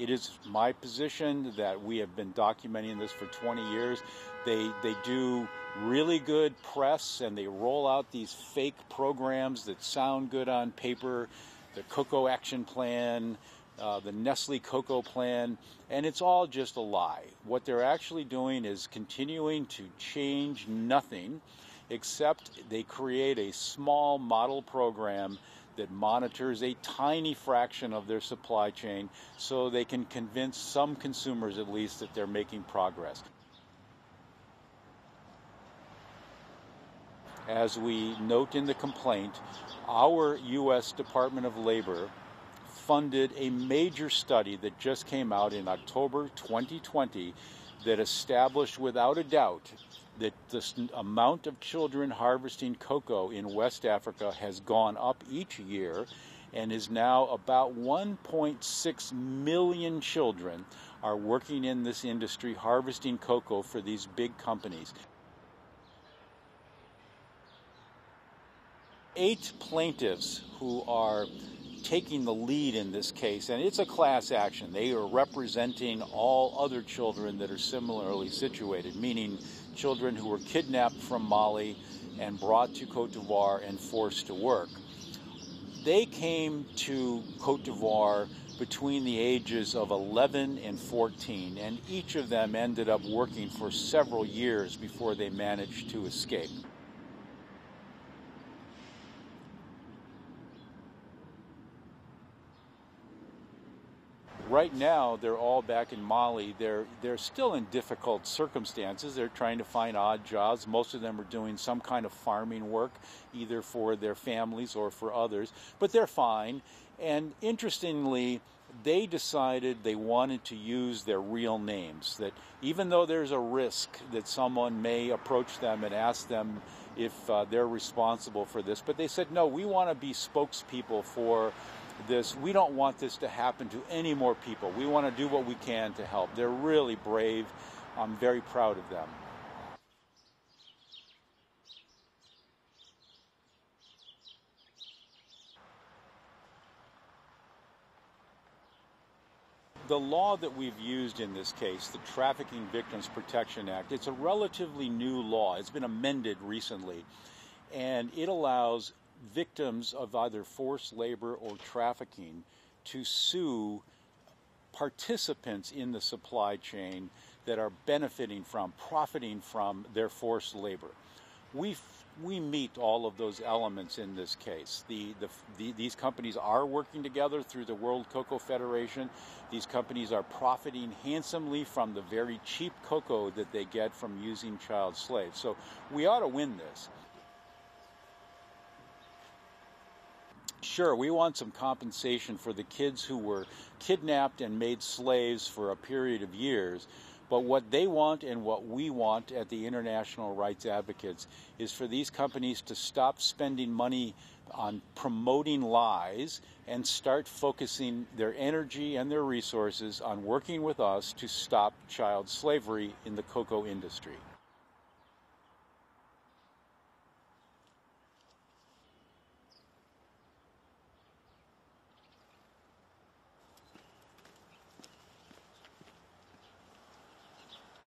It is my position that we have been documenting this for 20 years. They do really good press, and they roll out these fake programs that sound good on paper, the Cocoa Action Plan, the Nestle Cocoa Plan, and it's all just a lie. What they're actually doing is continuing to change nothing, except they create a small model program that monitors a tiny fraction of their supply chain so they can convince some consumers at least that they're making progress. As we note in the complaint, our U.S. Department of Labor funded a major study that just came out in October 2020 that established without a doubt that the amount of children harvesting cocoa in West Africa has gone up each year and is now about 1.6 million children are working in this industry harvesting cocoa for these big companies. 8 plaintiffs who are taking the lead in this case, and it's a class action. They are representing all other children that are similarly situated, meaning children who were kidnapped from Mali and brought to Cote d'Ivoire and forced to work. They came to Cote d'Ivoire between the ages of 11 and 14, and each of them ended up working for several years before they managed to escape. Right now, they're all back in Mali. They're still in difficult circumstances. They're trying to find odd jobs. Most of them are doing some kind of farming work, either for their families or for others. But they're fine. And interestingly, they decided they wanted to use their real names, that even though there's a risk that someone may approach them and ask them if they're responsible for this, but they said, no, we want to be spokespeople for this. We don't want this to happen to any more people. We want to do what we can to help. They're really brave. I'm very proud of them. The law that we've used in this case, the Trafficking Victims Protection Act, it's a relatively new law. It's been amended recently, and it allows victims of either forced labor or trafficking to sue participants in the supply chain that are benefiting from, profiting from their forced labor. We meet all of those elements in this case. These companies are working together through the World Cocoa Federation. These companies are profiting handsomely from the very cheap cocoa that they get from using child slaves. So we ought to win this. Sure, we want some compensation for the kids who were kidnapped and made slaves for a period of years. But what they want and what we want at the International Rights Advocates is for these companies to stop spending money on promoting lies and start focusing their energy and their resources on working with us to stop child slavery in the cocoa industry.